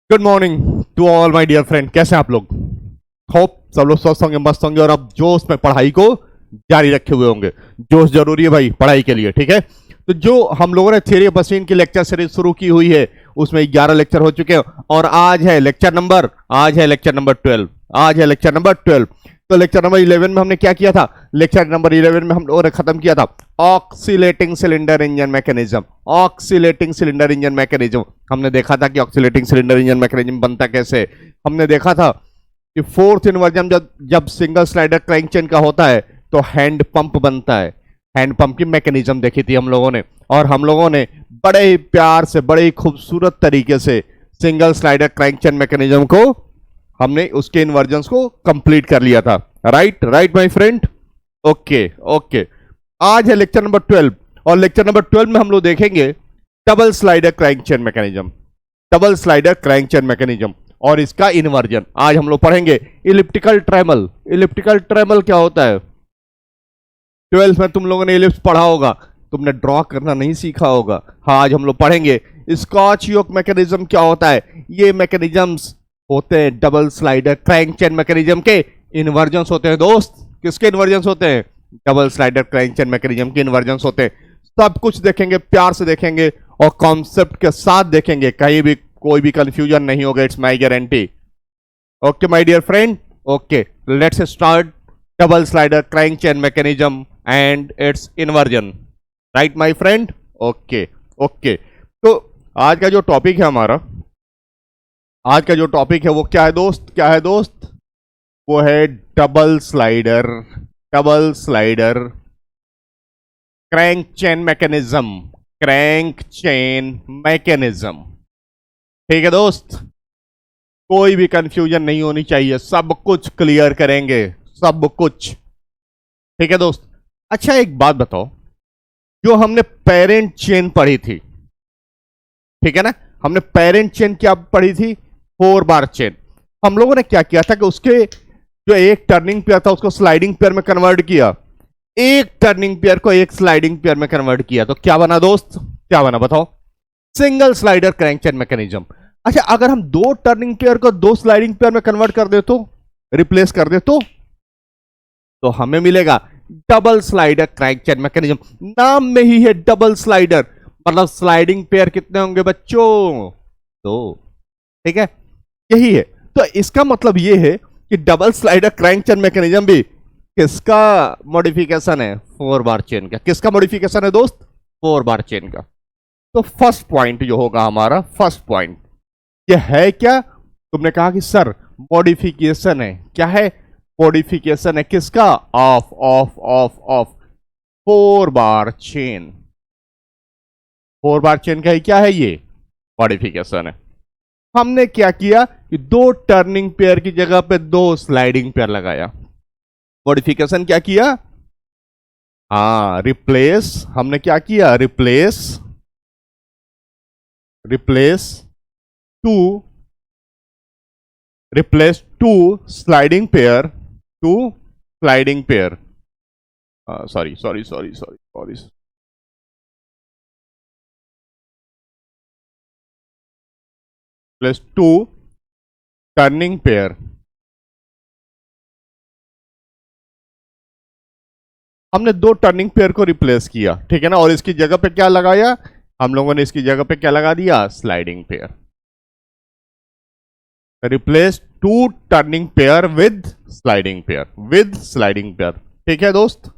Good morning to all my dear friend. कैसे हैं आप लोग? होप सब लोग स्वस्थ होंगे, मस्त होंगे और अब जोश में पढ़ाई को जारी रखे हुए होंगे। जोश जरूरी है भाई पढ़ाई के लिए, ठीक है। तो जो हम लोगों ने थ्योरी ऑफ मशीन की लेक्चर सीरीज शुरू की हुई है उसमें 11 लेक्चर हो चुके हैं और आज है लेक्चर नंबर 12। आज है लेक्चर नंबर 12। तो लेक्चर नंबर 11 में हमने क्या किया था? लेक्चर नंबर 11 में हम लोगों ने खत्म किया था oscillating cylinder engine mechanism. Oscillating cylinder engine mechanism हमने देखा था कि ऑक्सीलेटिंग सिलेंडर इंजन मैकेनिज्म बनता कैसे। हमने देखा था कि फोर्थ इन्वर्जन जब जब सिंगल स्लाइडर क्रैंक चेन का होता है तो हैंड पंप बनता है। हैंड पंप की मैकेनिज्म देखी थी हम लोगों ने, और हम लोगों ने बड़े ही प्यार से, बड़े ही खूबसूरत तरीके से single slider crank chain mechanism को हमने उसके इन्वर्जन्स को कंप्लीट कर लिया था। Right my friend. Okay okay. आज है लेक्चर नंबर 12 और लेक्चर नंबर 12 में हम लोग देखेंगे double slider crank chain mechanism. Double slider crank chain mechanism और इसका इन्वर्जन आज हम लोग पढ़ेंगे। इलिप्टिकल ट्रेमल। इलिप्टिकल ट्रेमल क्या होता है? 12th में तुम लोगों ने इलिप्स पढ़ा होगा, तुमने ड्रॉ करना नहीं सीखा होगा। हाँ, आज हम लोग पढ़ेंगे स्कॉच योक मैकेनिज्म क्या होता है। ये मैकेनिज्म्स होते हैं double slider crank chain mechanism के इन्वर्जन्स होते हैं दोस्त। किसके इन्वर्जन्स होते हैं? Double slider crank chain mechanism के इन्वर्जन्स होते हैं। सब कुछ देखेंगे, प्यार से देखेंगे और कॉन्सेप्ट के साथ देखेंगे, कहीं भी कोई भी कंफ्यूजन नहीं होगा, it's my guarantee. Okay my dear friend. Okay, let's start double slider crank chain mechanism and it's inversion. Right my friend. Okay okay. तो आज का जो टॉपिक है हमारा, आज का जो टॉपिक है वो क्या है दोस्त? क्या है दोस्त? वो है double slider crank chain mechanism. Crank chain mechanism, ठीक है दोस्त। कोई भी कंफ्यूजन नहीं होनी चाहिए, सब कुछ क्लियर करेंगे, सब कुछ, ठीक है दोस्त। अच्छा एक बात बताओ, जो हमने पेरेंट चेन पढ़ी थी, ठीक है ना, हमने पेरेंट चेन क्या पढ़ी थी? 4 बार चेन। हम लोगों ने क्या किया था कि उसके जो एक टर्निंग पेयर था उसको स्लाइडिंग पेयर में कन्वर्ट किया। एक टर्निंग पेयर को एक स्लाइडिंग पेयर में कन्वर्ट किया तो क्या बना दोस्त? क्या बना बताओ? Single slider crank chain mechanism. अच्छा, अगर हम 2 टर्निंग पेयर को 2 स्लाइडिंग पेयर में कन्वर्ट कर दे तो, रिप्लेस कर दे तो हमें मिलेगा double slider crank chain mechanism. नाम में ही है डबल स्लाइडर, मतलब स्लाइडिंग पेयर कितने होंगे बच्चों? 2, ठीक है, यही है। तो इसका मतलब यह है कि double slider crank chain mechanism भी किसका मॉडिफिकेशन है? 4 बार चेन का। किसका मॉडिफिकेशन है दोस्त? 4 बार चेन का। तो फर्स्ट पॉइंट जो होगा हमारा, फर्स्ट पॉइंट ये है क्या? तुमने कहा कि सर मॉडिफिकेशन है, क्या है? मॉडिफिकेशन है किसका? Of of of of 4 bar chain. 4 bar chain का ही क्या है? ये मॉडिफिकेशन है। हमने क्या किया कि 2 टर्निंग पेयर की जगह पे 2 स्लाइडिंग पेयर लगाया। मॉडिफिकेशन क्या किया? हाँ, रिप्लेस। हमने क्या किया? Replace two sliding pair, two sliding pair, sorry plus 2 turning pair. हमने 2 टर्निंग पेयर को रिप्लेस किया, ठीक है ना, और इसकी जगह पे क्या लगाया? हम लोगों ने इसकी जगह पे क्या लगा दिया? Sliding pair. Replace 2 turning pair with sliding pair, ठीक है दोस्त।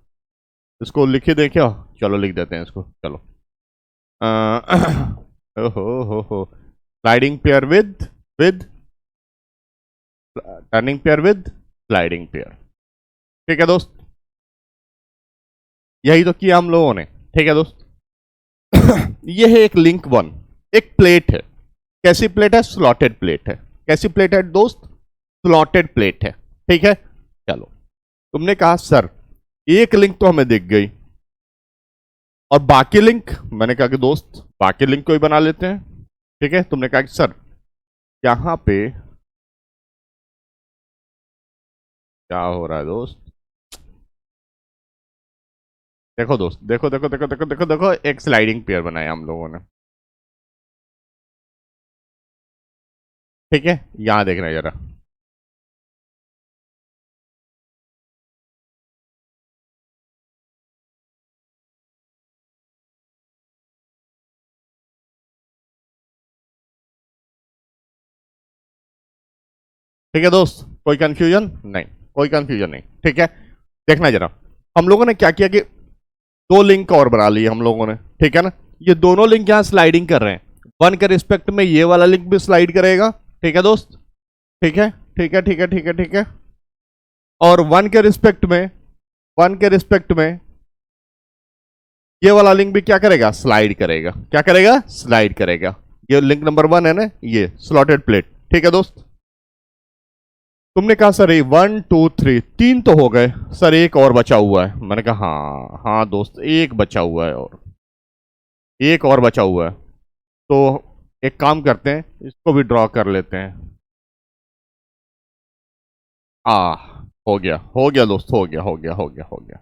इसको लिखे दें क्या? चलो लिख देते हैं इसको, चलो। हो sliding pair with turning pair with sliding pair, ठीक है दोस्त। यही तो किया हम लोगों ने, ठीक है दोस्त। ये है एक लिंक 1। एक प्लेट है। कैसी प्लेट है? स्लॉटेड प्लेट है। कैसी प्लेट है दोस्त? स्लॉटेड प्लेट है, ठीक है। चलो, तुमने कहा सर एक लिंक तो हमें दिख गई और बाकी लिंक, मैंने कहा कि दोस्त बाकी लिंक को ही बना लेते हैं, ठीक है। तुमने कहा कि सर यहां पे क्या हो रहा है दोस्त? देखो दोस्त, देखो, एक स्लाइडिंग पेयर बनाया हम लोगों ने। ठीक है, यहां देखना है जरा। ठीक है दोस्त, कोई कंफ्यूजन नहीं, कोई कंफ्यूजन नहीं, ठीक है। देखना जरा, हम लोगों ने क्या किया कि दो लिंक और बना लिए हम लोगों ने, ठीक है ना। ये दोनों लिंक यहां स्लाइडिंग कर रहे हैं, वन के रिस्पेक्ट में ये वाला लिंक भी स्लाइड करेगा, ठीक है दोस्त, ठीक है, ठीक है, ठीक है, ठीक है, ठीक है। और वन के रिस्पेक्ट में ये वाला लिंक भी क्या करेगा, स्लाइड करेगा, क्या करेगा, स्लाइड करेगा। ये लिंक नंबर 1 है ना, ये स्लॉटेड प्लेट, ठीक है दोस्त। तुमने कहा सर ये 1 2 3 तीन तो हो गए सर, एक और बचा हुआ है। मैंने कहा हाँ हाँ दोस्त, एक बचा हुआ है, और एक और बचा हुआ है। तो एक काम करते हैं, इसको भी ड्रॉ कर लेते हैं। आ हो गया, हो गया दोस्त, हो गया, हो गया, हो गया, हो गया।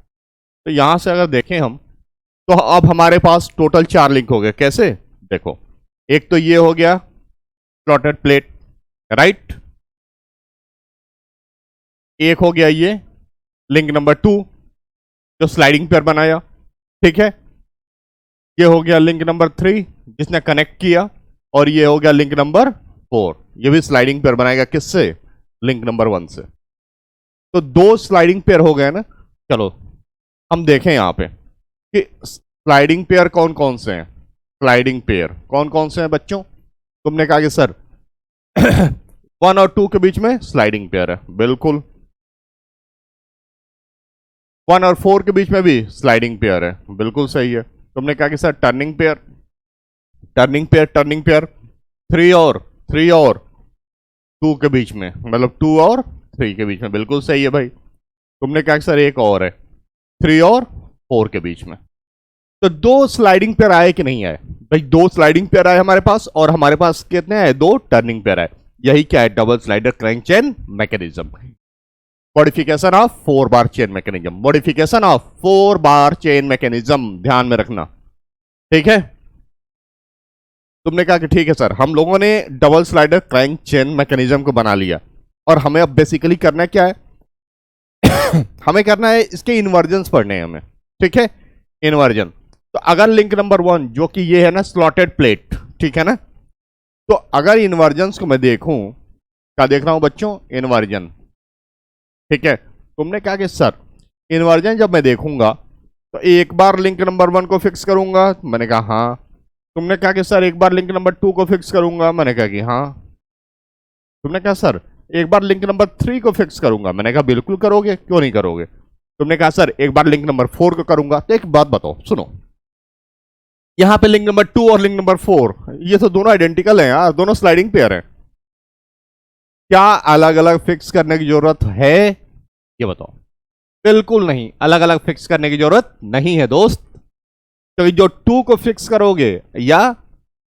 तो यहां से अगर देखें हम, तो अब हमारे पास टोटल 4 लिंक हो गए। कैसे, देखो, एक तो ये हो गया स्लॉटेड प्लेट, राइट। एक हो गया ये लिंक नंबर 2 जो स्लाइडिंग पेयर बनाया, ठीक है। ये हो गया लिंक नंबर 3 जिसने कनेक्ट किया, और ये हो गया लिंक नंबर 4, ये भी स्लाइडिंग पेयर बनाएगा, किससे, लिंक नंबर 1 से। तो दो स्लाइडिंग पेयर हो गए ना। चलो हम देखें यहां पे कि स्लाइडिंग पेयर कौन कौन से हैं। स्लाइडिंग पेयर कौन कौन से हैं बच्चों। तुमने कहा कि सर 1 और 2 के बीच में स्लाइडिंग पेयर है, बिल्कुल। 1 और 4 के बीच में भी स्लाइडिंग पेयर है, बिल्कुल सही है। तुमने कहा कि sir turning pair, turning pair, turning pair 3 और 2 के बीच में, मतलब 2 और 3 के बीच में, बिल्कुल सही है भाई। तुमने कहा कि सर एक और है 3 और 4 के बीच में। तो दो स्लाइडिंग पेयर आए कि नहीं आए भाई, दो स्लाइडिंग पेयर आए हमारे पास, और हमारे पास कितने आए, दो टर्निंग पेयर आए। यही क्या है, double slider crank chain mechanism, modification of 4 bar chain mechanism, modification of 4 bar chain mechanism, ध्यान में रखना, ठीक है। तुमने कहा कि ठीक है सर, हम लोगों ने double slider crank chain mechanism को बना लिया, और हमें अब बेसिकली करना क्या है हमें करना है इसके इन्वर्जन पढ़ने हैं हमें, ठीक है, इन्वर्जन। तो अगर लिंक नंबर 1 जो कि ये है ना स्लॉटेड प्लेट, ठीक है ना, तो अगर इन्वर्जन को मैं देखूं, क्या देख रहा हूं बच्चों, इन्वर्जन, ठीक है। तुमने कहा कि सर इन्वर्जन जब मैं देखूंगा तो एक बार लिंक नंबर 1 को फिक्स करूंगा, मैंने कहा हाँ। तुमने कहा कि सर एक बार लिंक नंबर 2 को फिक्स करूंगा, मैंने कहा कि हाँ। तुमने कहा सर एक बार लिंक नंबर 3 को फिक्स करूंगा, मैंने कहा बिल्कुल करोगे, क्यों नहीं करोगे। तुमने कहा सर एक बार लिंक नंबर 4 को करूंगा। तो एक बात बताओ, सुनो, यहां पे लिंक नंबर 2 और लिंक नंबर 4 ये तो दोनों आइडेंटिकल हैं यार, दोनों स्लाइडिंग पेयर हैं। क्या अलग अलग फिक्स करने की जरूरत है, ये बताओ। बिल्कुल नहीं, अलग अलग फिक्स करने की जरूरत नहीं है दोस्त। तो जो 2 को फिक्स करोगे या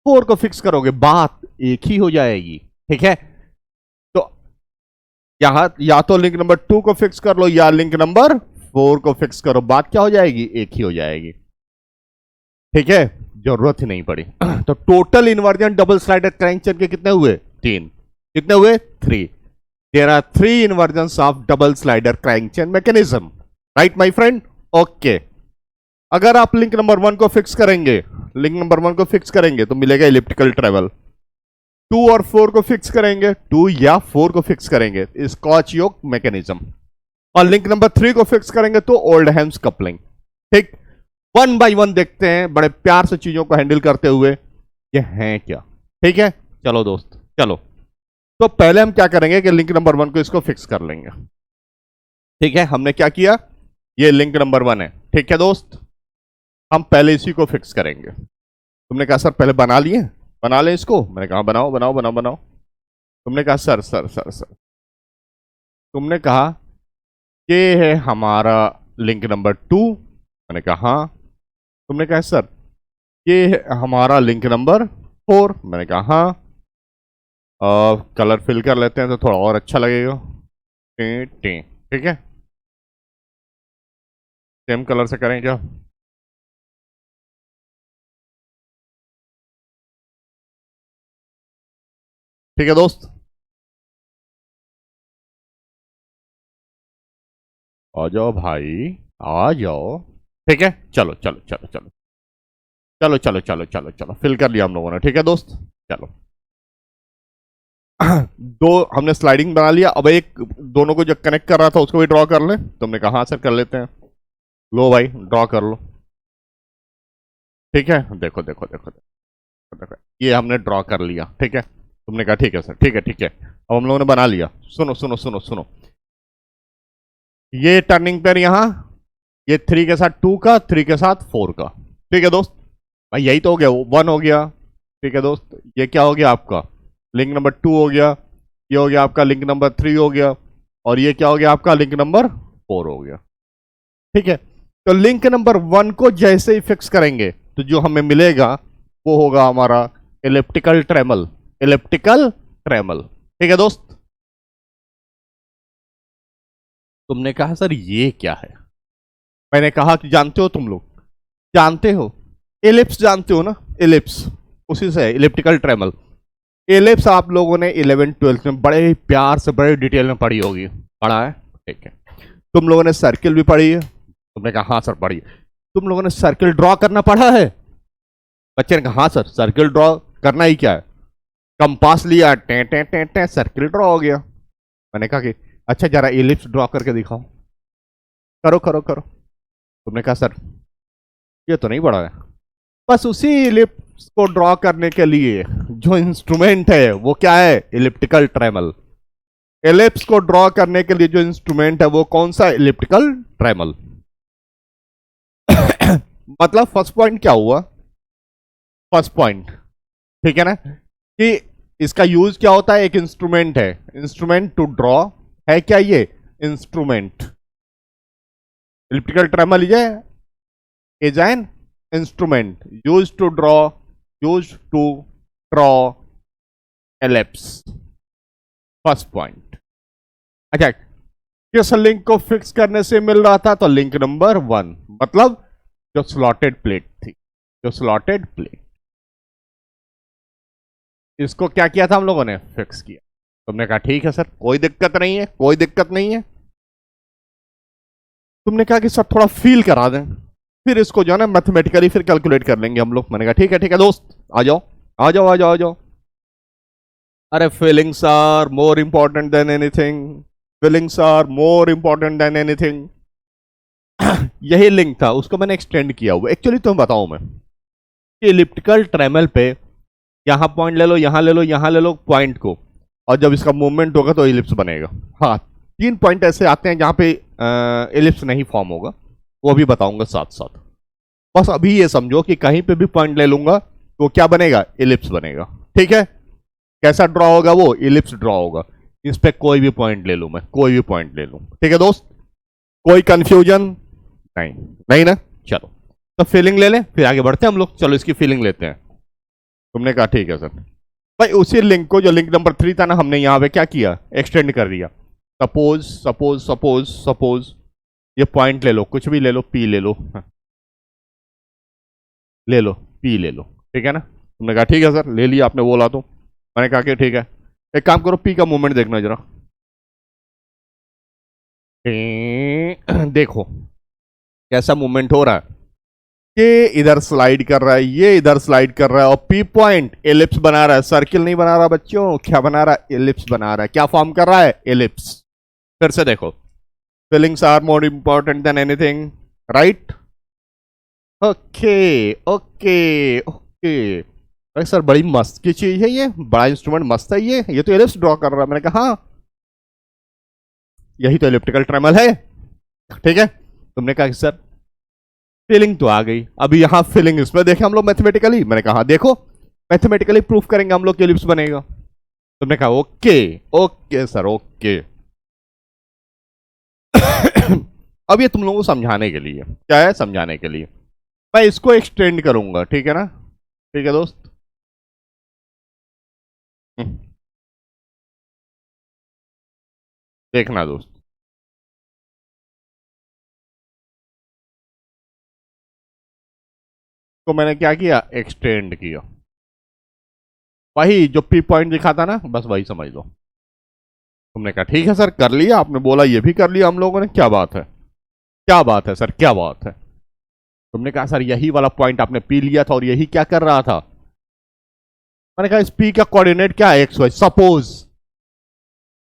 4 को फिक्स करोगे, बात एक ही हो जाएगी, ठीक है। तो यहां या तो लिंक नंबर 2 को फिक्स कर लो या लिंक नंबर 4 को फिक्स करो, बात क्या हो जाएगी, एक ही हो जाएगी, ठीक है, जरूरत ही नहीं पड़ी। तो total inversion double slider crank chain के कितने हुए, 3। कितने हुए, 3। There are 3 inversions of double slider crank chain mechanism, right my friend, okay. अगर आप लिंक नंबर 1 को फिक्स करेंगे, लिंक नंबर 1 को फिक्स करेंगे तो मिलेगा इलिप्टिकल ट्रेवल। 2 और 4 को फिक्स करेंगे, 2 या 4 को फिक्स करेंगे, स्कॉच योक मैकेनिज्म। और लिंक नंबर 3 को फिक्स करेंगे तो ओल्डहैम्स कपलिंग, ठीक। 1 बाय 1 देखते हैं बड़े प्यार से चीजों को हैंडल करते हुए ये हैं क्या, ठीक है। चलो दोस्त, चलो, तो पहले हम क्या करेंगे कि लिंक नंबर 1 को इसको फिक्स कर लेंगे, ठीक है। हमने क्या किया, ये लिंक नंबर 1 है, ठीक है दोस्त, हम पहले इसी को फिक्स करेंगे। तुमने कहा सर पहले बना लिए, बना ले इसको, मैंने कहा बनाओ बनाओ बनाओ बनाओ। तुमने कहा सर सर सर सर, तुमने कहा ये है हमारा लिंक नंबर 2, मैंने कहा हाँ। तुमने कहा सर ये है हमारा लिंक नंबर 4, मैंने कहा हाँ। कलर फिल कर लेते हैं तो थोड़ा और अच्छा लगेगा, टी टी, ठीक है, सेम कलर से करें क्या, ठीक है दोस्त। आ जाओ भाई, आ जाओ। ठीक है, चलो चलो चलो चलो चलो चलो चलो चलो चलो, फिल कर लिया हम लोगों ने। ठीक है दोस्त, चलो। दो हमने स्लाइडिंग बना लिया। अब एक दोनों को जो कनेक्ट कर रहा था उसको भी ड्रॉ कर ले। तुमने कहा हाँ सर कर लेते हैं। लो भाई, ड्रॉ कर लो। ठीक है, देखो देखो देखो देखो देखो, ये हमने ड्रॉ कर लिया। ठीक है, तुमने कहा ठीक है सर, ठीक है ठीक है। अब हम लोगों ने बना लिया। सुनो सुनो सुनो सुनो, ये टर्निंग पेयर यहाँ, ये 3 के साथ 2 का, 3 के साथ 4 का। ठीक है दोस्त, भाई यही तो हो गया, 1 हो गया। ठीक है दोस्त, ये क्या हो गया आपका, लिंक नंबर 2 हो गया। ये हो गया आपका लिंक नंबर 3 हो गया। और ये क्या हो गया आपका, लिंक नंबर 4 हो गया। ठीक है, तो लिंक नंबर 1 को जैसे ही फिक्स करेंगे तो जो हमें मिलेगा वो होगा हमारा इलिप्टिकल ट्रेमल। इलिप्टिकल ट्रेमल। ठीक है दोस्त, तुमने कहा सर ये क्या है। मैंने कहा कि जानते हो, तुम लोग जानते हो, एलिप्स जानते हो ना, एलिप्स, उसी से है इलिप्टिकल ट्रेमल। एलिप्स आप लोगों ने 11th-12th में बड़े प्यार से बड़े डिटेल में पढ़ी होगी, पढ़ा है। ठीक है, तुम लोगों ने सर्किल भी पढ़ी है। तुमने कहा हाँ सर पढ़ी है। तुम लोगों ने सर्किल ड्रॉ करना पढ़ा है। बच्चे ने कहा हाँ सर, सर्किल ड्रॉ करना ही क्या है, कंपास लिया, टे टे टे टे, सर्किल ड्रॉ हो गया। मैंने कहा कि अच्छा जरा एलिप्स ड्रॉ करके दिखाओ। करो करो करो। तुमने कहा सर ये तो नहीं पढ़ा है। बस उसी इलिप्स को ड्रॉ करने के लिए जो इंस्ट्रूमेंट है वो क्या है, इलिप्टिकल ट्रेमल। एलिप्स को ड्रॉ करने के लिए जो इंस्ट्रूमेंट है वो कौन सा, इलिप्टिकल ट्रेमल। मतलब फर्स्ट पॉइंट क्या हुआ, फर्स्ट पॉइंट, ठीक है ना, कि इसका यूज क्या होता है, एक इंस्ट्रूमेंट है, इंस्ट्रूमेंट टू ड्रॉ है क्या, ये instrument. Elliptical trammel is an instrument use to draw ellipse. First point. अच्छा, किस लिंक को फिक्स करने से मिल रहा था, तो लिंक नंबर 1, मतलब जो स्लॉटेड प्लेट थी, जो स्लॉटेड प्लेट, इसको क्या किया था हम लोगों ने, फिक्स किया। तुमने कहा ठीक है सर, कोई दिक्कत नहीं है, कोई दिक्कत नहीं है। तुमने कहा कि सर थोड़ा फील करा दें, फिर इसको जो है ना मैथमेटिकली फिर कैलकुलेट कर लेंगे हम लोग। मैंने कहा ठीक है दोस्त, आ जाओ आ जाओ आ जाओ आ जाओ। अरे feelings are more important than anything, feelings are more important than anything. यही लिंक था, उसको मैंने एक्सटेंड किया हुआ। एक्चुअली तुम्हें बताऊं मैं कि इलिप्टिकल ट्रेमल पे यहां पॉइंट ले लो, यहां ले लो, यहां ले लो पॉइंट को, और जब इसका मूवमेंट होगा तो इलिप्स बनेगा। हाँ, 3 पॉइंट ऐसे आते हैं जहां पे इलिप्स नहीं फॉर्म होगा, वो भी बताऊंगा साथ साथ। बस अभी ये समझो कि कहीं पे भी पॉइंट ले लूंगा तो क्या बनेगा, इलिप्स बनेगा। ठीक है, कैसा ड्रॉ होगा वो, इलिप्स ड्रॉ होगा। इस पे कोई भी पॉइंट ले लूं मैं, कोई भी पॉइंट ले लूं। ठीक है दोस्त, कोई कंफ्यूजन नहीं, नहीं ना। चलो तो फीलिंग ले लें, फिर आगे बढ़ते हैं हम लोग। चलो इसकी फीलिंग लेते हैं। तुमने कहा ठीक है सर। भाई उसी लिंक को, जो लिंक नंबर 3 था ना, हमने यहाँ पे क्या किया, एक्सटेंड कर दिया। सपोज सपोज सपोज सपोज ये पॉइंट ले लो, कुछ भी ले लो, पी ले लो, ले लो, पी ले लो। ठीक है ना। तुमने कहा ठीक है सर, ले लिया आपने बोला तो। मैंने कहा कि ठीक है, एक काम करो, पी का मूवमेंट देखना जरा। देखो कैसा मूवमेंट हो रहा है, ये इधर स्लाइड कर रहा है, ये इधर स्लाइड कर रहा है, और पी पॉइंट एलिप्स बना रहा है, सर्किल नहीं बना रहा बच्चों। क्या बना रहा है, एलिप्स बना रहा है। क्या फॉर्म कर रहा है, एलिप्स। फिर से देखो, feelings are more important than anything, right. Okay okay okay. अरे सर बड़ी मस्त की चीज है ये, बड़ा इंस्ट्रूमेंट मस्त है ये तो एलिप्स ड्रॉ कर रहा है। मैंने कहा हाँ, यही तो इलिप्टिकल ट्रेमल है। ठीक है, तुमने कहा कि सर फीलिंग तो आ गई, अभी यहां फीलिंग इसमें देखें हम लोग मैथमेटिकली। मैंने कहा देखो, मैथमेटिकली प्रूफ करेंगे हम लोग कि एलिप्स बनेगा। तुमने कहा ओके ओके सर, ओके। अब ये तुम लोगों को समझाने के लिए, क्या है, समझाने के लिए मैं इसको एक्सटेंड करूंगा। ठीक है ना, ठीक है दोस्त। देखना दोस्त, तो मैंने क्या किया, एक्सटेंड किया। वही जो पी पॉइंट दिखा था ना, बस वही समझ लो। तुमने कहा ठीक है सर, कर लिया, आपने बोला ये भी कर लिया हम लोगों ने, क्या बात है। क्या बात है सर, क्या बात है। तुमने कहा सर यही वाला पॉइंट आपने पी लिया था और यही क्या कर रहा था। मैंने कहा इस पी का कोऑर्डिनेट क्या है, एक्स वाई। सपोज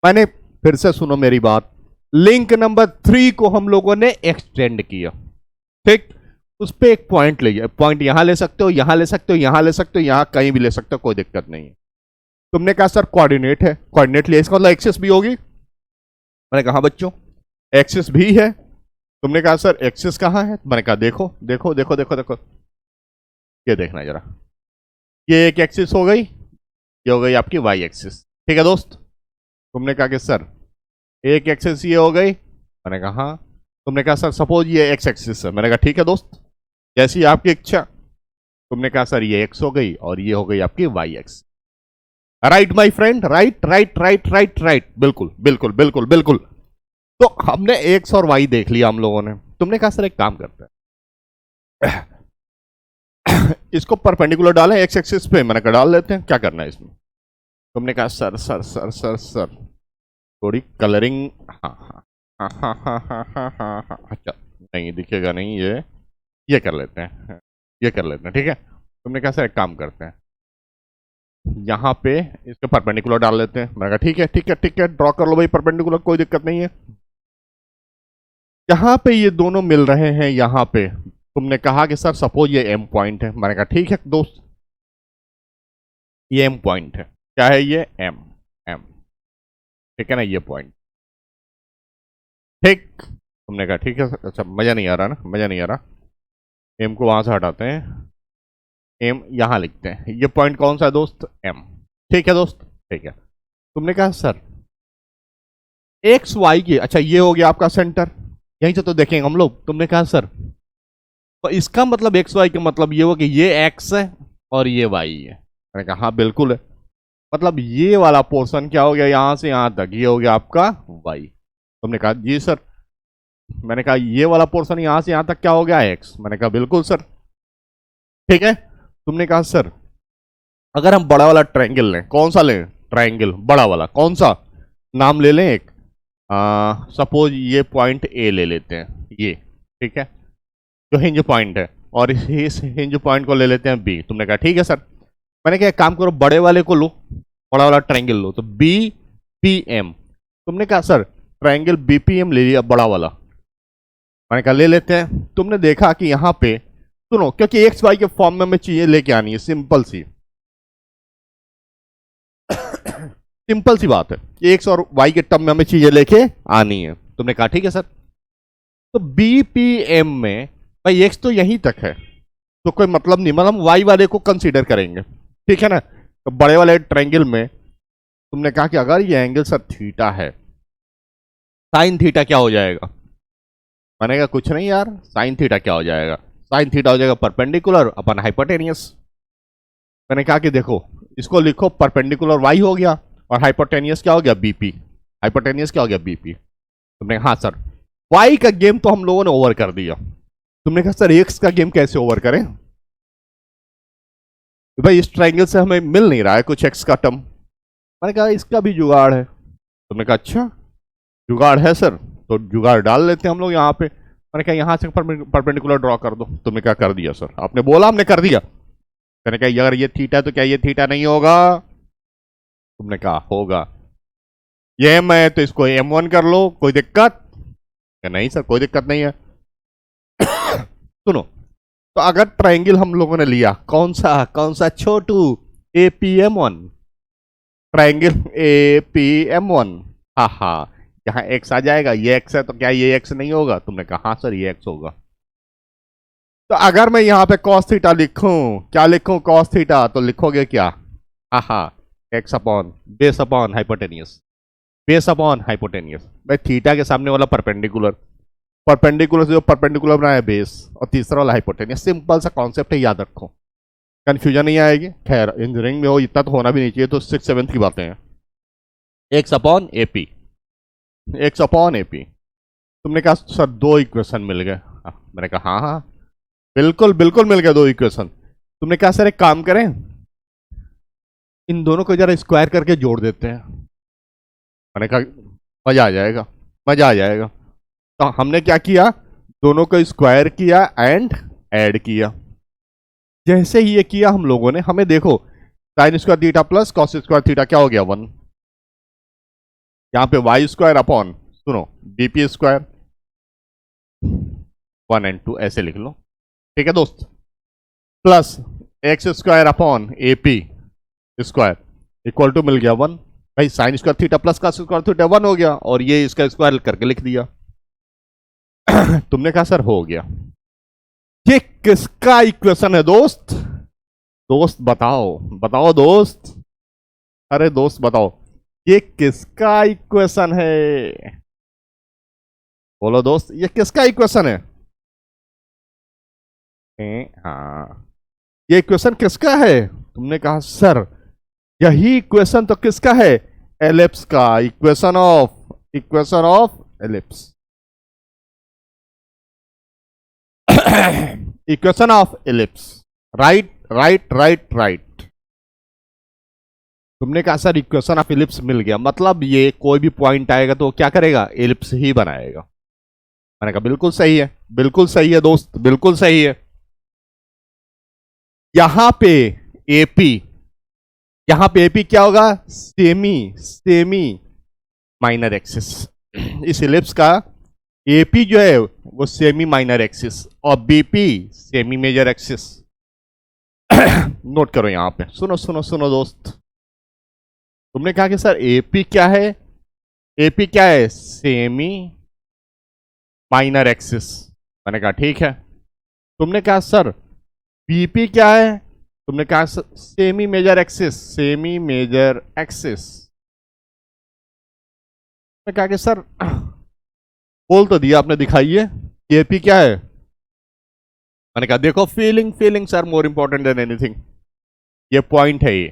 मैंने, फिर से सुनो मेरी बात, लिंक नंबर 3 को हम लोगों ने एक्सटेंड किया, ठीक। उस पे एक पॉइंट ले, पॉइंट यहां ले सकते हो, यहां ले सकते हो, यहां ले सकते हो, यहां कहीं भी ले सकते हो, कोई दिक्कत नहीं है। तुमने कहा सर कोऑर्डिनेट है, कोऑर्डिनेट लिया, इसका मतलब एक्सिस भी होगी। मैंने कहा बच्चों एक्सिस भी है। तुमने कहा सर एक्सिस कहाँ है। मैंने कहा देखो देखो देखो देखो देखो, ये देखना जरा, ये एक एक्सिस हो गई, ये हो गई आपकी वाई एक्सिस, ठीक है दोस्त। तुमने कहा कि सर एक एक्सिस ये हो गई। मैंने कहा हाँ। तुमने कहा सर सपोज ये एक्स एक्सिस है। मैंने कहा ठीक है दोस्त, जैसी आपकी इच्छा। तुमने कहा सर ये एक्स हो गई और ये हो गई आपकी Y X. Right my friend, right right right right right, बिल्कुल बिल्कुल बिल्कुल बिल्कुल। तो हमने एक्स और वाई देख लिया हम लोगों ने। तुमने कहा सर एक काम करते हैं, इसको परपेंडिकुलर डालें एक्स एक्सिस पे। मैंने कहा डाल लेते हैं, क्या करना है इसमें। तुमने कहा sir sir sir sir sir थोड़ी कलरिंग, हाँ हाँ हाँ हाँ हाँ हाँ हाँ हाँ हाँ, अच्छा नहीं दिखेगा नहीं, ये कर लेते हैं, ये कर लेते हैं, ठीक है। तुमने कहा सर एक काम करते हैं, यहाँ पे इसके परपेंडिकुलर डाल लेते हैं। मैंने कहा ठीक है ठीक है ठीक है, ड्रॉ कर लो भाई परपेंडिकुलर, कोई दिक्कत नहीं है। यहाँ पे ये दोनों मिल रहे हैं यहाँ पे। तुमने कहा कि सर सपोज ये एम पॉइंट है। मैंने कहा ठीक है दोस्त, ये एम पॉइंट है। क्या है ये, एम, एम, ठीक है ना, ये पॉइंट, ठीक। तुमने कहा ठीक है। अच्छा मजा नहीं आ रहा ना, मजा नहीं आ रहा। एम को वहां से हटाते हैं, एम यहां लिखते हैं। ये पॉइंट कौन सा है दोस्त, एम, ठीक है दोस्त, ठीक है। तुमने कहा सर एक्स वाई की, अच्छा ये हो गया आपका सेंटर, यहीं से तो देखेंगे हम लोग। तुमने कहा सर तो इसका मतलब एक्स वाई का मतलब ये हो कि ये एक्स है और ये वाई है। मैंने कहा हाँ बिल्कुल है, मतलब ये वाला पोर्शन क्या हो गया, यहां से यहां तक ये हो गया आपका वाई। तुमने कहा जी सर। मैंने कहा ये वाला पोर्शन यहां से यहां तक क्या हो गया, एक्स। मैंने कहा बिल्कुल सर, ठीक है। तुमने कहा सर अगर हम बड़ा वाला ट्रायंगल लें, कौन सा लें, ट्रायंगल बड़ा वाला, कौन सा, नाम ले लें एक, सपोज ये पॉइंट ए ले लेते हैं, ये, ठीक है, जो हिंज पॉइंट है, और इस हिंज पॉइंट को ले लेते हैं बी। तुमने कहा ठीक है सर। मैंने कहा काम करो बड़े वाले को लो, बड़ा वाला ट्रायंगल लो, तो बी पी एम। तुमने कहा sir triangle B P M ले लिया बड़ा वाला। मैंने कहा ले लेते हैं। तुमने देखा कि यहाँ पे सुनो, क्योंकि एक्स वाई के फॉर्म में हमें चीजें लेके आनी है, सिंपल सी सिंपल सी बात है, एक्स और वाई के टर्म में हमें चीजें लेके आनी है। तुमने कहा ठीक है सर। तो बी पी एम में भाई एक्स तो यहीं तक है, तो कोई मतलब नहीं, मतलब हम वाई वाले को कंसीडर करेंगे, ठीक है ना। तो बड़े वाले ट्रायंगल में तुमने कहा कि अगर ये एंगल सर थीटा है, साइन थीटा क्या हो जाएगा। मैंने कहा कुछ नहीं यार, साइन थीटा क्या हो जाएगा, साइन थीटा हो जाएगा परपेंडिकुलर अपन हाइपोटेनियस। मैंने कहा कि देखो इसको लिखो, परपेंडिकुलर वाई हो गया और हाइपोटेनियस क्या हो गया, बीपी। हाइपोटेनियस क्या हो गया, बीपी। तुमने कहा हाँ सर वाई का गेम तो हम लोगों ने ओवर कर दिया। तुमने कहा सर एक्स का गेम कैसे ओवर करें, भाई इस ट्रायंगल से हमें मिल नहीं रहा है कुछ एक्स का टर्म। मैंने कहा इसका भी जुगाड़ है। तुमने कहा अच्छा जुगाड़ है सर, तो जुगाड़ डाल लेते हैं हम लोग यहाँ पे। मैंने कहा यहाँ से परपेंडिकुलर ड्रॉ कर दो। तुमने क्या कर दिया सर, आपने बोला हमने कर दिया। मैंने कहा अगर ये थीटा है तो क्या ये थीटा नहीं होगा। तुमने कहा होगा। ये एम है तो इसको M1 कर लो, कोई दिक्कत नहीं सर, कोई दिक्कत नहीं है। सुनो, तो अगर ट्रायंगल हम लोगों ने लिया कौन सा छोटू, APM1, ट्रायंगल APM1, हाँ हाँ, यहाँ एक्स आ जाएगा, ये एक्स है तो क्या ये एक्स नहीं होगा। तुमने कहा हाँ सर ये एक्स होगा। तो अगर मैं यहाँ पे cos थीटा लिखूं, क्या लिखूं, cos थीटा, तो लिखोगे क्या, हाँ हाँ x upon base upon hypotenuse, base upon hypotenuse. भाई थीटा के सामने वाला परपेंडिकुलर, परपेंडिकुलर से जो परपेंडिकुलर बनाया है बेस, और तीसरा वाला हाइपोटेनियस। सिंपल सा कॉन्सेप्ट है, याद रखो, कंफ्यूजन नहीं आएगी। खैर इंजीनियरिंग में हो इतना तो होना भी नहीं चाहिए, तो 6th 7th की बातें हैं। X upon AP, x upon AP. तुमने कहा सर दो इक्वेशन मिल गए। मैंने कहा हाँ हाँ बिल्कुल बिल्कुल मिल गए दो इक्वेशन। तुमने कहा सर एक काम करें, इन दोनों को जरा स्क्वायर करके जोड़ देते हैं। मैंने कहा मजा आ जाएगा, मजा आ जाएगा। तो हमने क्या किया, दोनों को स्क्वायर किया एंड ऐड किया। जैसे ही ये किया हम लोगों ने, हमें देखो sine square theta plus cos square theta क्या हो गया 1। यहां पे वाई स्क्वायर अपॉन सुनो बीपी स्क्वायर 1 एंड 2 ऐसे लिख लो, ठीक है दोस्त, plus X square upon AP square equal to मिल गया 1। भाई sine square theta plus cos square theta 1 हो गया, और ये इसका स्क्वायर करके लिख दिया। तुमने कहा सर हो गया। ये किसका इक्वेशन है दोस्त? दोस्त बताओ, बताओ दोस्त, अरे दोस्त बताओ, ये किसका इक्वेशन है? बोलो दोस्त, ये किसका इक्वेशन है? हाँ, ये इक्वेशन किसका है? तुमने कहा सर यही इक्वेशन तो किसका है? एलिप्स का, equation of ellipse. Equation of ellipse, right right right right. तुमने कहा सर इक्वेशन ऑफ एलिप्स मिल गया, मतलब ये कोई भी पॉइंट आएगा तो क्या करेगा? एलिप्स ही बनाएगा। मैंने कहा बिल्कुल सही है, बिल्कुल सही है दोस्त, बिल्कुल सही है। यहां पे एपी, यहां पे एपी क्या होगा? Semi minor axis. इस एलिप्स का एपी जो है वो सेमी माइनर एक्सिस और BP semi major axis. Note करो यहां पे, सुनो सुनो सुनो दोस्त। तुमने कहा कि सर एपी क्या है? एपी क्या है? Semi minor axis. मैंने कहा ठीक है। तुमने कहा सर बीपी क्या है? तुमने कहा semi major axis, semi major axis. मैंने कहा कि सर बोल तो दिया आपने, दिखाइए एपी क्या है। मैंने कहा देखो feelings are more important than anything. ये पॉइंट है ये,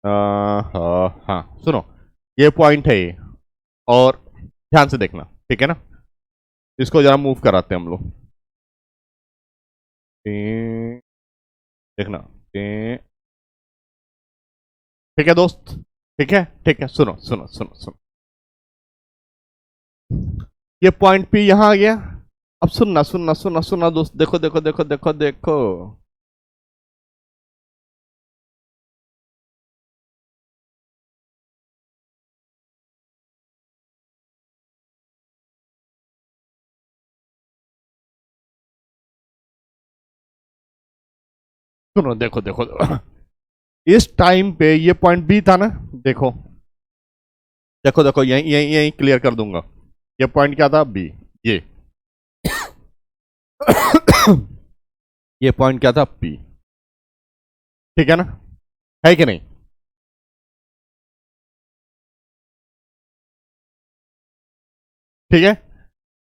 हाँ सुनो, ये पॉइंट है ये, और ध्यान से देखना, ठीक है ना? इसको जरा मूव कराते हैं हम लोग, देखना, ठीक है दोस्त, ठीक है ठीक है, सुनो सुनो सुनो सुनो, ये पॉइंट पी यहां आ गया। अब सुनना सुनना सुनना सुनना दोस्त, देखो देखो देखो देखो देखो, सुनो देखो देखो, इस टाइम पे ये पॉइंट बी था ना, देखो देखो देखो, यही यही यही क्लियर कर दूंगा। ये पॉइंट क्या था? बी। ये ये पॉइंट क्या था? पी। ठीक है ना? है कि नहीं? ठीक है,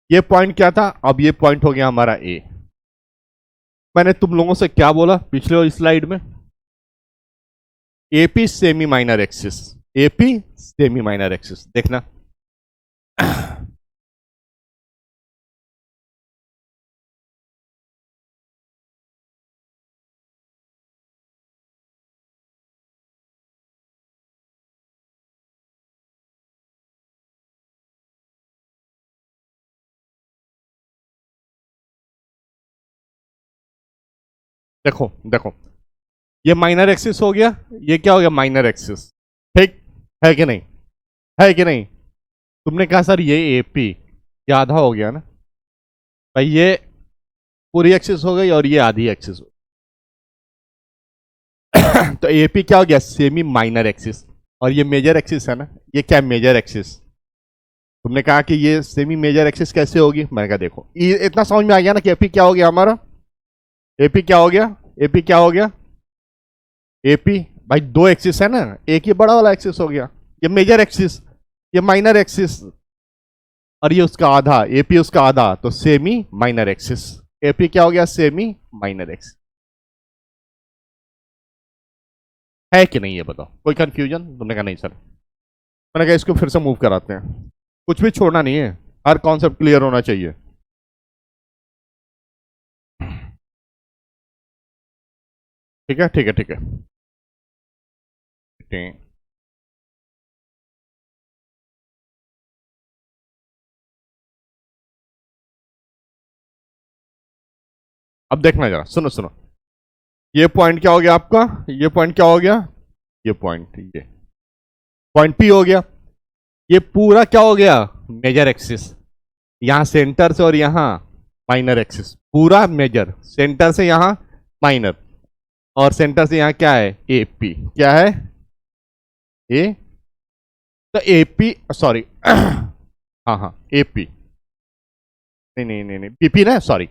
ये पॉइंट क्या था? अब ये पॉइंट हो गया हमारा ए। मैंने तुम लोगों से क्या बोला पिछले स्लाइड में? AP semi minor axis, AP semi minor axis, देखना। देखो देखो, ये माइनर एक्सिस हो गया, ये क्या हो गया? Minor axis. ठीक है कि नहीं? है कि नहीं? तुमने कहा सर ये एपी, ये आधा हो गया ना भाई, ये पूरी एक्सिस हो गई और ये आधी एक्सिस हो गई। तो एपी क्या हो गया? Semi minor axis. और ये मेजर एक्सिस है ना, ये क्या है? Major axis. तुमने कहा कि ये सेमी मेजर एक्सिस कैसे होगी? मैंने कहा देखो, ये इतना समझ में आ गया ना कि एपी क्या हो गया हमारा? एपी क्या हो गया? एपी क्या हो गया? एपी भाई दो एक्सिस है ना, एक ये बड़ा वाला एक्सिस हो गया, ये मेजर एक्सिस, ये माइनर एक्सिस, और ये उसका आधा, एपी उसका आधा, तो सेमी माइनर एक्सिस। एपी क्या हो गया? Semi minor axis. है कि नहीं ये बताओ? कोई कंफ्यूजन? तुमने कहा नहीं सर। मैंने कहा इसको फिर से मूव कराते हैं, कुछ भी छोड़ना नहीं है, हर कॉन्सेप्ट क्लियर होना चाहिए। ठीक है ठीक है ठीक है। अब देखना जरा, सुनो सुनो, ये पॉइंट क्या हो गया आपका, ये पॉइंट क्या हो गया, ये पॉइंट पी हो गया। ये पूरा क्या हो गया, मेजर एक्सिस, यहां सेंटर से और यहां माइनर एक्सिस, पूरा मेजर, सेंटर से यहां माइनर, और सेंटर से यहां क्या है, एपी, क्या है ए, तो एपी सॉरी हाँ हाँ एपी, नहीं नहीं नहीं नहीं पीपी ना, सॉरी।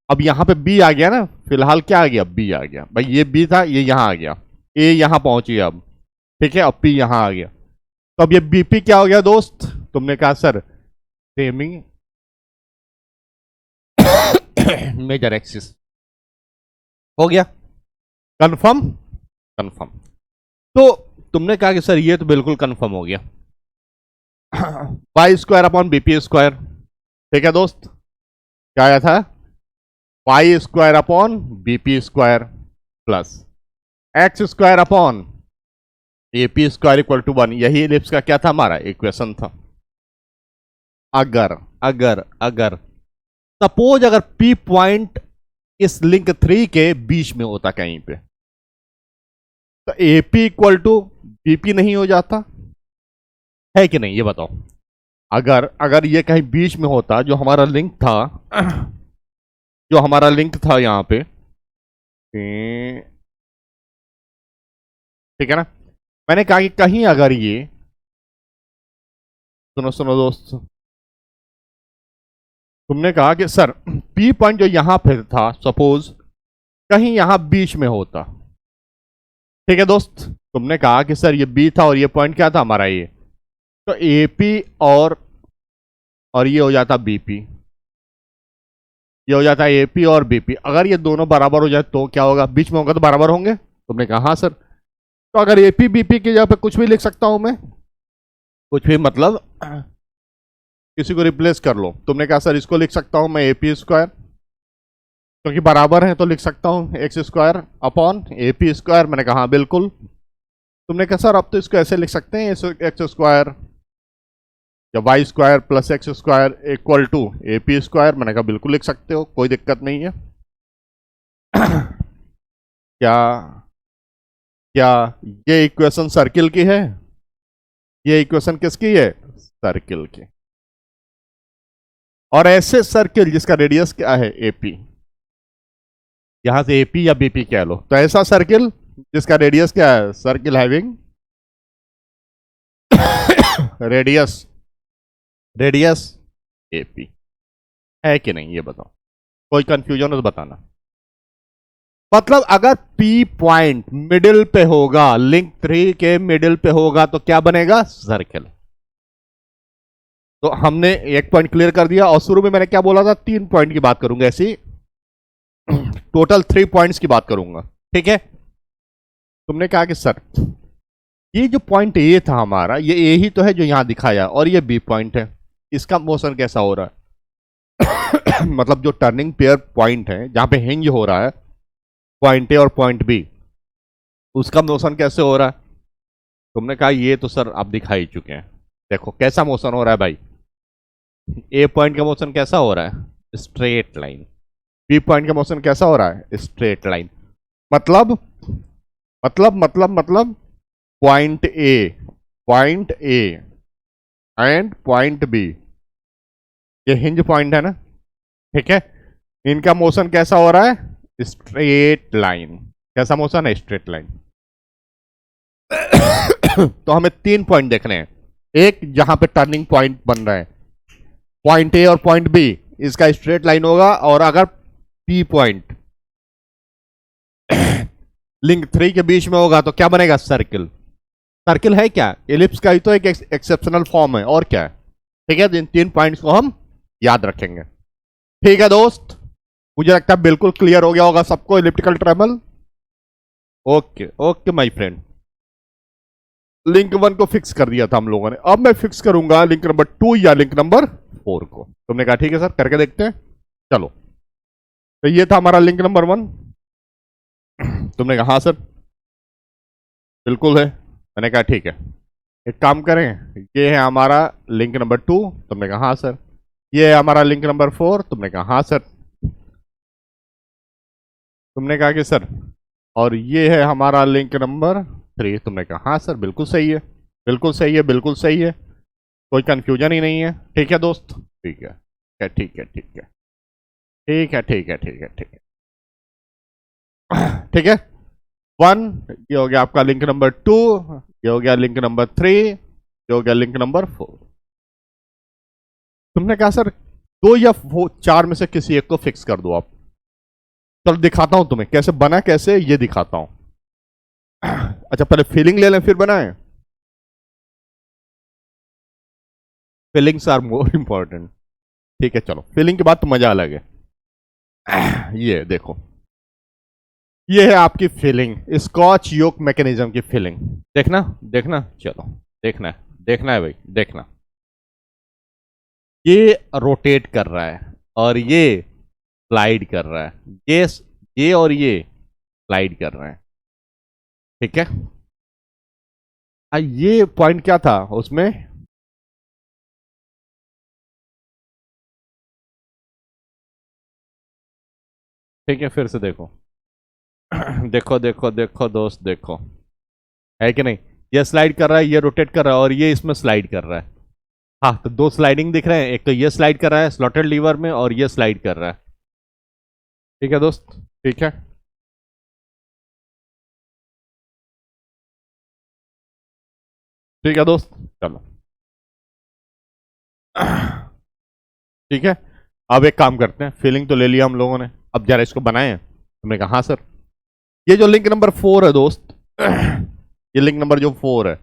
अब यहां पे बी आ गया ना, फिलहाल क्या आ गया, बी आ गया भाई, ये बी था, ये यहां आ गया, ए यहां पहुंच गया अब, ठीक है, अब पी यहां आ गया। तो अब ये बीपी क्या हो गया दोस्त, तुमने कहा सर सेमी मेजर एक्सिस हो गया, कंफर्म, कंफर्म। तो तुमने कहा कि सर ये तो बिल्कुल कंफर्म हो गया, Y square upon BP square, ठीक है दोस्त, क्या आया था, Y square upon BP square plus X square upon AP square equal to 1, यही एलिप्स का क्या था, हमारा इक्वेशन था। अगर अगर अगर सपोज अगर पी पॉइंट इस लिंक 3 के बीच में होता कहीं पे, तो एपी इक्वल टू बीपी नहीं हो जाता है कि नहीं, ये बताओ। अगर अगर ये कहीं बीच में होता, जो हमारा लिंक था, जो हमारा लिंक था यहां पे, ठीक है ना, मैंने कहा कि कहीं अगर ये, सुनो सुनो दोस्त, तुमने कहा कि सर पी पॉइंट जो यहां पे था, सपोज कहीं यहां बीच में होता, ठीक है दोस्त, तुमने कहा कि सर ये बी था और ये पॉइंट क्या था हमारा ये, तो एपी और ये हो जाता बीपी, ये हो जाता है एपी और बीपी। अगर ये दोनों बराबर हो जाए तो क्या होगा, बीच में होगा तो बराबर होंगे, तुमने कहा हाँ सर। तो अगर एपी बीपी की जगह पे कुछ भी लिख सकता हूं मैं, कुछ भी मतलब किसी को रिप्लेस कर लो, तुमने कहा सर इसको लिख सकता हूं मैं एपी स्क्वायर, क्योंकि बराबर है तो लिख सकता हूं x square upon AP square, मैंने कहा हाँ बिल्कुल। तुमने कहा सर अब तो इसको ऐसे लिख सकते हैं, एक्स स्क्वायर या Y square plus X square equal to AP square, मैंने कहा बिल्कुल लिख सकते हो, कोई दिक्कत नहीं है। क्या क्या ये इक्वेशन सर्किल की है, ये इक्वेशन किसकी है, सर्किल की। और ऐसे सर्किल जिसका रेडियस क्या है एपी, यहां से एपी या बीपी कह लो, तो ऐसा सर्किल जिसका रेडियस क्या है, circle having radius, radius AP, है कि नहीं ये बताओ, कोई कंफ्यूजन हो तो बताना। मतलब अगर पी पॉइंट मिडिल पे होगा, लिंक 3 के मिडिल पे होगा, तो क्या बनेगा, सर्किल। तो हमने एक पॉइंट क्लियर कर दिया, और शुरू में मैंने क्या बोला था, 3 पॉइंट की बात करूंगा, ऐसी टोटल 3 पॉइंट्स की बात करूंगा, ठीक है। तुमने कहा कि सर ये जो पॉइंट ए था हमारा, ये ए ही तो है जो यहां दिखाया, और ये बी पॉइंट है, इसका मोशन कैसा हो रहा है मतलब जो टर्निंग पेयर पॉइंट है जहां पे हिंज हो रहा है, पॉइंट ए और पॉइंट बी, उसका मोशन कैसे हो रहा है। तुमने कहा ये तो सर आप दिखा ही चुके हैं, देखो कैसा मोशन हो रहा है भाई, ए पॉइंट का मोशन कैसा हो रहा है, स्ट्रेट लाइन, बी पॉइंट का मोशन कैसा हो रहा है, स्ट्रेट लाइन। मतलब मतलब point A and point B, ये हिंज पॉइंट है ना, ठीक है, इनका मोशन कैसा हो रहा है, स्ट्रेट लाइन। कैसा मोशन है, स्ट्रेट लाइन। तो हमें 3 पॉइंट देखने हैं, एक जहां पे टर्निंग पॉइंट बन रहा है, पॉइंट ए और पॉइंट बी, इसका स्ट्रेट लाइन होगा, और अगर पी पॉइंट लिंक 3 के बीच में होगा तो क्या बनेगा, सर्किल। सर्किल है क्या, एलिप्स का ही तो एक एक्सेप्शनल फॉर्म है, और क्या है, ठीक है। इन 3 पॉइंट्स को हम याद रखेंगे, ठीक है दोस्त। मुझे लगता है बिल्कुल क्लियर हो गया होगा सबको elliptical travel. Okay okay my friend, link 1 को फिक्स कर दिया था हम लोगों ने, अब मैं फिक्स करूंगा लिंक नंबर 2 या लिंक नंबर 4 को। तुमने कहा ठीक है सर, करके देखते हैं, चलो। तो ये था हमारा लिंक नंबर 1, तुमने कहा हाँ सर बिल्कुल है, मैंने कहा ठीक है। एक काम करें, ये है हमारा लिंक नंबर 2, तुमने कहा हाँ सर। ये है हमारा लिंक नंबर 4, तुमने कहा हाँ सर। तुमने कहा कि सर, और ये है हमारा लिंक नंबर 3। तुमने कहा हाँ सर, बिल्कुल सही है, बिल्कुल सही है, बिल्कुल सही है, कोई कंफ्यूजन ही नहीं है। ठीक है दोस्त, ठीक है, ठीक है, ठीक है, ठीक है, ठीक है, ठीक है, ठीक है, ठीक है। 1, ये हो गया आपका लिंक नंबर 2, ये हो गया लिंक नंबर 3, ये हो गया लिंक नंबर 4। तुमने कहा सर 2 या 4 में से किसी एक को फिक्स कर दो आप। चलो दिखाता हूं तुम्हें कैसे बना, कैसे ये दिखाता हूं। अच्छा, पहले फीलिंग ले लें फिर बनाएं। Feelings are more important. ठीक है, चलो फीलिंग के बाद तो मजा अलग है। ये देखो, ये है आपकी फीलिंग, स्कॉच योक मैकेनिज्म की फीलिंग। देखना, देखना, चलो देखना है, देखना है भाई, देखना। ये रोटेट कर रहा है और ये स्लाइड कर रहा है, ये और ये स्लाइड कर रहे हैं। ठीक है, ये पॉइंट क्या था उसमें? ठीक है, फिर से देखो। देखो, देखो, देखो दोस्त, देखो, है कि नहीं? ये स्लाइड कर रहा है, ये रोटेट कर रहा है और ये इसमें स्लाइड कर रहा है। हाँ, तो 2 स्लाइडिंग दिख रहे हैं, एक तो ये स्लाइड कर रहा है स्लॉटेड लीवर में और ये स्लाइड कर रहा है। ठीक है दोस्त, ठीक है, ठीक है दोस्त, चलो। ठीक है, अब एक काम करते हैं, फीलिंग तो ले लिया हम लोगों ने, अब जरा इसको बनाएं। तुमने कहा हाँ सर। ये जो लिंक नंबर 4 है दोस्त, ये लिंक नंबर जो 4 है,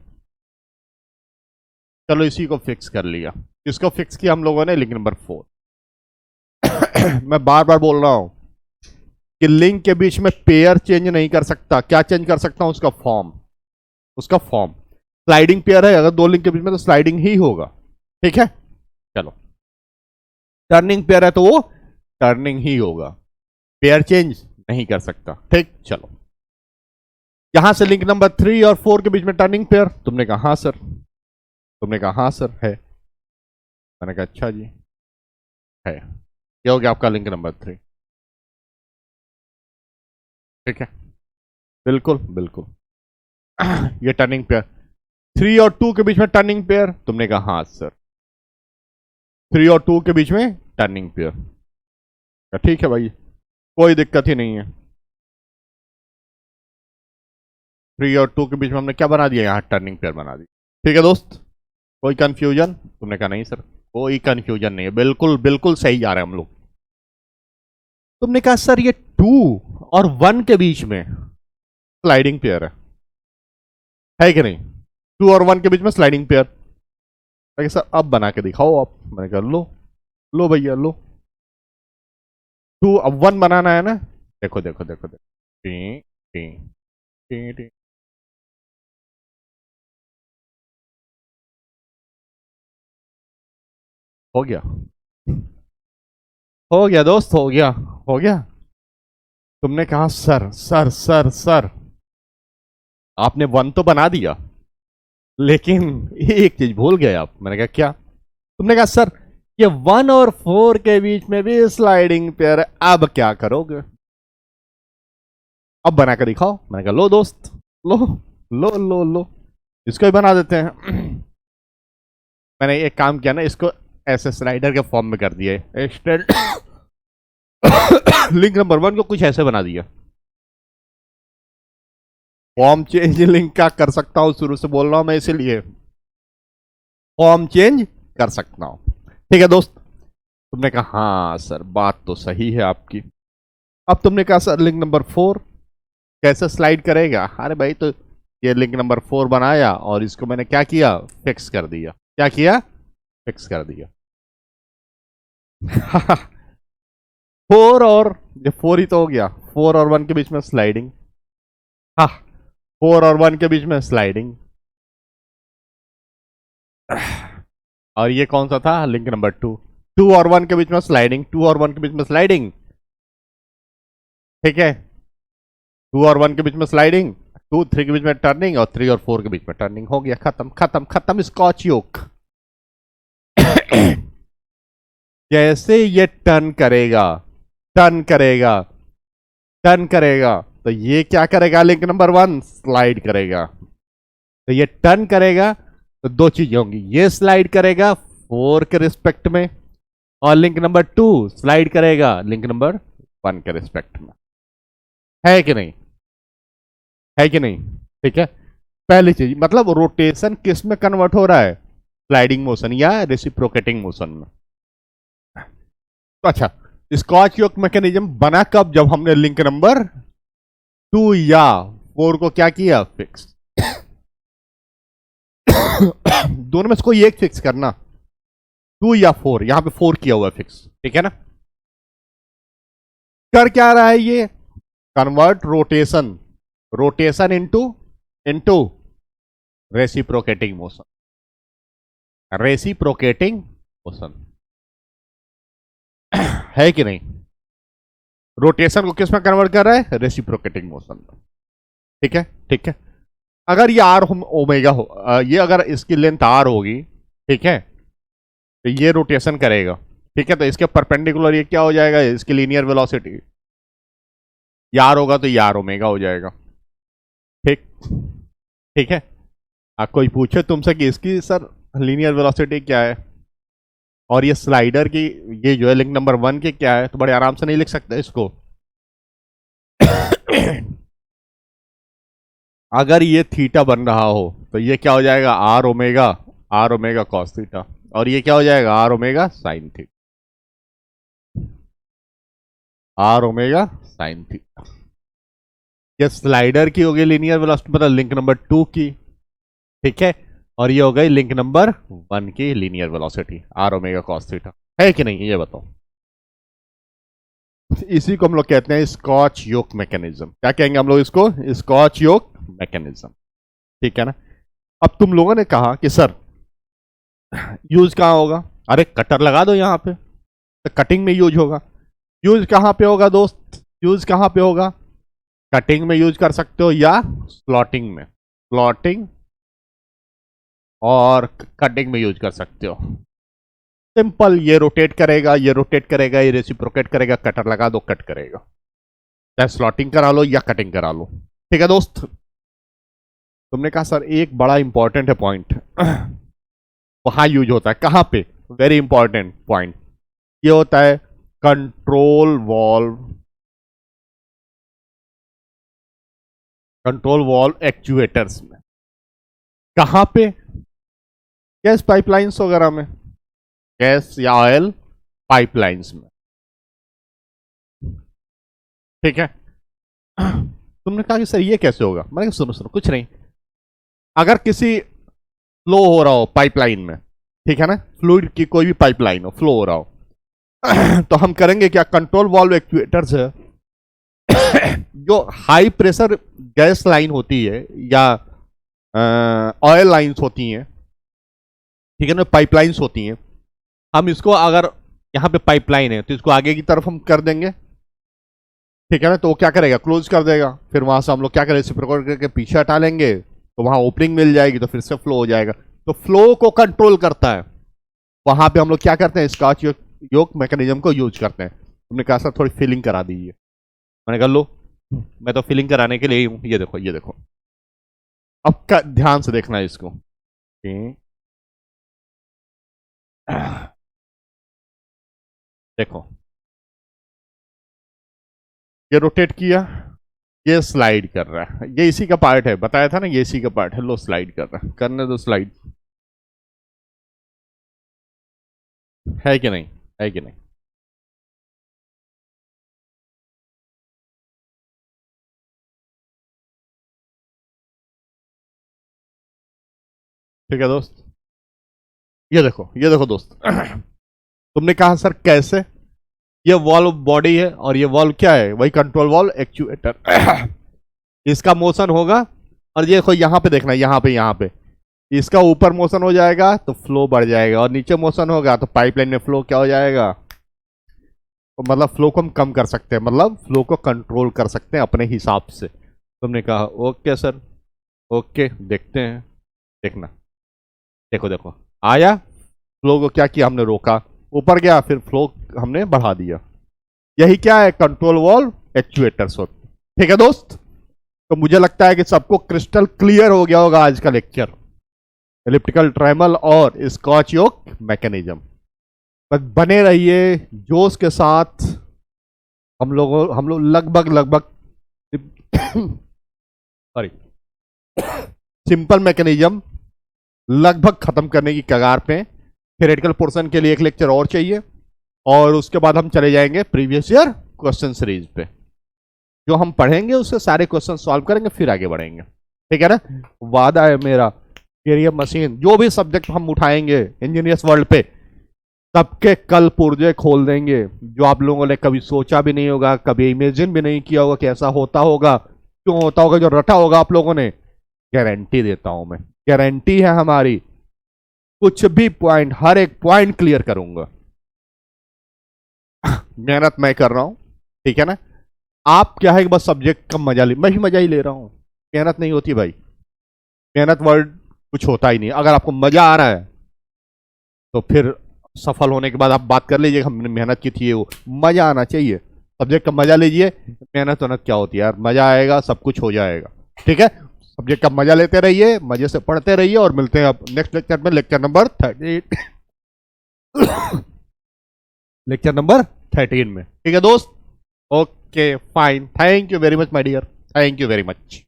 चलो इसी को फिक्स कर लिया। इसको फिक्स किया हम लोगों ने, लिंक नंबर 4। मैं बार बार बोल रहा हूं कि लिंक के बीच में पेयर चेंज नहीं कर सकता। क्या चेंज कर सकता हूं? उसका फॉर्म, उसका फॉर्म। स्लाइडिंग पेयर है, अगर 2 लिंक के बीच में तो स्लाइडिंग ही होगा। ठीक है, चलो। टर्निंग पेयर है तो वो टर्निंग ही होगा, पेयर चेंज नहीं कर सकता। ठीक, चलो। यहां से लिंक नंबर 3 और 4 के बीच में टर्निंग पेयर। तुमने कहा हाँ सर, तुमने कहा हाँ सर है। मैंने कहा अच्छा जी है। ये हो गया आपका लिंक नंबर 3। ठीक है, बिल्कुल बिल्कुल। ये टर्निंग पेयर, 3 और 2 के बीच में टर्निंग पेयर। तुमने कहा हाँ सर, 3 और 2 के बीच में टर्निंग पेयर। ठीक है भाई, कोई दिक्कत ही नहीं है। 3 और 2 के बीच में हमने क्या बना दिया? यहाँ टर्निंग पेयर बना दी। ठीक है दोस्त, कोई कंफ्यूजन? तुमने कहा नहीं सर, कोई कंफ्यूजन नहीं है, बिल्कुल बिल्कुल सही जा रहे हैं हम लोग। तुमने कहा सर ये 2 और 1 के बीच में स्लाइडिंग पेयर है कि नहीं? 2 और 1 के बीच में स्लाइडिंग पेयर। सर अब बना के दिखाओ आप। मैंने कहा लो, लो भैया लो। 2 अब 1 बनाना है ना? देखो देखो देखो देखो, टी टी टी टी। हो गया, हो गया दोस्त, हो गया, हो गया। तुमने कहा सर सर सर सर, आपने 1 तो बना दिया लेकिन एक चीज भूल गए आप। मैंने कहा क्या? तुमने कहा सर ये 1 और 4 के बीच में भी स्लाइडिंग पेयर है, अब क्या करोगे? अब बना कर दिखाओ। मैंने कहा लो दोस्त, लो लो लो लो, इसको ही बना देते हैं। मैंने एक काम किया ना, इसको ऐसे स्लाइडर के फॉर्म में कर दिया। लिंक नंबर 1 को कुछ ऐसे बना दिया। फॉर्म चेंज लिंक का कर सकता हूं, शुरू से बोल रहा हूं मैं, इसीलिए फॉर्म चेंज कर सकता हूं। ठीक है दोस्त, तुमने कहा हाँ सर, बात तो सही है आपकी। अब तुमने कहा सर लिंक नंबर 4 कैसे स्लाइड करेगा? अरे भाई, तो ये लिंक नंबर 4 बनाया और इसको मैंने क्या किया? फिक्स कर दिया। क्या किया? फिक्स कर दिया। 4 और ये 4 ही तो हो गया, 4 और 1 के बीच में स्लाइडिंग। हाँ, 4 और 1 के बीच में स्लाइडिंग। और ये कौन सा था? Link number 2। 2 और 1 के बीच में स्लाइडिंग, 2 और 1 के बीच में स्लाइडिंग। ठीक है, 2 और 1 के बीच में स्लाइडिंग, 2 3 के बीच में टर्निंग और 3 और 4 के बीच में टर्निंग। हो गया, खत्म खत्म खत्म, स्कॉच योक। जैसे ये टर्न करेगा, टर्न करेगा, टर्न करेगा तो ये क्या करेगा, लिंक नंबर 1 स्लाइड करेगा। तो ये टर्न करेगा तो दो चीजें होंगी, ये स्लाइड करेगा 4 के रिस्पेक्ट में, और लिंक नंबर 2 स्लाइड करेगा लिंक नंबर 1 के रिस्पेक्ट में। है कि नहीं, है कि नहीं? ठीक है, पहली चीज मतलब रोटेशन किस में कन्वर्ट हो रहा है, स्लाइडिंग मोशन या रेसिप्रोकेटिंग मोशन में। तो अच्छा, स्कॉच योक मैकेनिज्म बना कब, जब हमने लिंक नंबर 2 या 4 को क्या किया, फिक्स। दोनों में से कोई एक फिक्स करना, 2 या 4, यहां पे 4 किया हुआ है फिक्स, ठीक है ना। कर क्या रहा है ये, convert rotation, rotation into into reciprocating motion, reciprocating motion. है कि नहीं, रोटेशन को किस में कन्वर्ट कर रहा है, रेसिप्रोकेटिंग मोशन। ठीक है, ठीक है। अगर ये आर ओमेगा हो, ये अगर इसकी लेंथ आर होगी, ठीक है, तो ये रोटेशन करेगा, ठीक है, तो इसके परपेंडिकुलर ये क्या हो जाएगा, इसकी लीनियर वेलोसिटी, यार होगा तो यार ओमेगा हो जाएगा। ठीक, ठीक है। कोई पूछे तुमसे कि इसकी सर लीनियर वेलोसिटी क्या है, और ये स्लाइडर की ये जो है लिंक नंबर 1 की क्या है, तो बड़े आराम से नहीं लिख सकते इसको। अगर ये थीटा बन रहा हो तो ये क्या हो जाएगा, आर ओमेगा कॉस थीटा, और ये क्या हो जाएगा, R omega sine theta, R omega sine theta. ये स्लाइडर की हो गई लीनियर वेलोसिटी, मतलब लिंक नंबर 2 की, ठीक है, और ये हो गई लिंक नंबर 1 की linear velocity, R omega cos theta. है कि नहीं, ये बताओ। इसी को हम लोग कहते हैं स्कॉच योक मैकेनिज्म। क्या कहेंगे हम लोग इसको, स्कॉच योक मैकेनिज्म, ठीक है ना। अब तुम लोगों ने कहा कि सर यूज कहां होगा, अरे कटर लगा दो यहां पे, तो कटिंग में यूज होगा। यूज कहां पे होगा दोस्त, यूज कहां पे होगा, कटिंग में यूज कर सकते हो या स्लॉटिंग में, स्लॉटिंग और कटिंग में यूज कर सकते हो। सिंपल, ये रोटेट करेगा, ये रोटेट करेगा, ये रेसिप्रोकेट करेगा, कटर लगा दो कट करेगा, चाहे स्लॉटिंग करा लो या कटिंग करा लो। ठीक है दोस्त, तुमने कहा सर एक बड़ा इंपॉर्टेंट है पॉइंट, वहां यूज होता है, कहां पे, वेरी इंपॉर्टेंट पॉइंट, ये होता है control valve, control valve actuators में। कहां पे, गैस पाइपलाइंस वगैरह में, गैस या ऑयल पाइपलाइंस में, ठीक है। तुमने कहा कि सर ये कैसे होगा, मैंने कहा सुनो सुनो, कुछ नहीं, अगर किसी फ्लो हो रहा हो पाइपलाइन में, ठीक है ना, फ्लूइड की कोई भी पाइपलाइन हो, फ्लो हो रहा हो, तो हम करेंगे क्या, कंट्रोल वॉल्व एक्चुएटर्स है, जो हाई प्रेशर गैस लाइन होती है या ऑयल लाइंस होती हैं, ठीक है ना, पाइपलाइंस होती हैं, हम इसको अगर यहां पे पाइपलाइन है तो इसको आगे की तरफ हम कर देंगे, ठीक है ना, तो वो क्या करेगा, क्लोज कर देगा, फिर वहां से हम लोग क्या करेंगे, रेसिप्रोकेट करके पीछे हटा लेंगे, तो वहां ओपनिंग मिल जाएगी, तो फिर से फ्लो हो जाएगा। तो फ्लो को कंट्रोल करता है, वहां पे हम लोग क्या करते हैं, स्कॉच योक मैकेनिज्म को यूज करते हैं। तुमने कहा सर थोड़ी फीलिंग करा दीजिए, मैंने कहा लो, मैं तो फीलिंग कराने के लिए ही हूं, ये देखो ये देखो, अब ध्यान से देखना है इसको। देखो ये रोटेट किया, ये स्लाइड कर रहा है, ये इसी का पार्ट है, बताया था ना, ये इसी का पार्ट है, लो स्लाइड कर रहा है, करने दो स्लाइड। है कि नहीं, है कि नहीं, ठीक है दोस्त, ये देखो दोस्त। तुमने कहा सर कैसे, ये वॉल्व बॉडी है और ये वॉल्व क्या है, वही कंट्रोल वॉल्व एक्चुएटर। इसका मोशन होगा, और ये देखो यहां पे देखना, यहां पे इसका ऊपर मोशन हो जाएगा तो फ्लो बढ़ जाएगा, और नीचे मोशन होगा तो पाइपलाइन में फ्लो क्या हो जाएगा, तो मतलब फ्लो को हम कम कर सकते हैं, मतलब फ्लो को कंट्रोल कर सकते हैं अपने हिसाब से। तुमने कहा ओके सर, ओके, देखते हैं, देखना, देखो देखो, आया फ्लो को क्या किया हमने, रोका, ऊपर गया, फिर फ्लो हमने बढ़ा दिया। यही क्या है, कंट्रोल वॉल्व एक्चुएटर्स ठीक है दोस्त, तो मुझे लगता है कि सबको क्रिस्टल क्लियर हो गया होगा आज का लेक्चर, एलिप्टिकल ट्रायंगल और स्कॉच योक मैकेनिज्म। बस बने रहिए जोश के साथ। हम लोग लगभग सॉरी सिंपल मैकेनिज्म लगभग खत्म करने की कगार पे। थ्योरेटिकल पोर्शन के लिए एक लेक्चर और चाहिए और उसके बाद हम चले जाएंगे प्रीवियस ईयर क्वेश्चन सीरीज पे। जो हम पढ़ेंगे उससे सारे क्वेश्चन सॉल्व करेंगे, फिर आगे बढ़ेंगे। ठीक है ना, वादा है मेरा। एरिया मशीन जो भी सब्जेक्ट हम उठाएंगे इंजीनियर्स वर्ल्ड पे, सबके कल पुर्जे खोल देंगे जो आप लोगों ने कभी सोचा भी नहीं होगा, कभी इमेजिन भी नहीं किया होगा कि ऐसा होता होगा, क्यों होता होगा, जो रटा होगा आप लोगों ने। गारंटी देता हूं मैं, गारंटी है हमारी। कुछ भी पॉइंट, हर एक पॉइंट क्लियर करूंगा। मेहनत मैं कर रहा हूं, ठीक है ना। आप क्या है कि बस सब्जेक्ट का मजा ले, मैं भी मजा ही ले रहा हूं। मेहनत नहीं होती भाई, मेहनत वर्ड कुछ होता ही नहीं। अगर आपको मजा आ रहा है तो फिर सफल होने के बाद आप बात कर लीजिए हमने मेहनत की थी, वो मजा आना चाहिए। सब्जेक्ट का मजा लीजिए, मेहनत वहनत क्या होती है यार, मजा आएगा, सब कुछ हो जाएगा। ठीक है, सब्जेक्ट का मजा लेते रहिए, मजे से पढ़ते रहिए और मिलते हैं अब नेक्स्ट लेक्चर में, लेक्चर नंबर 13 लेक्चर नंबर 13 में। ठीक है दोस्त, okay fine, thank you very much my dear, thank you very much.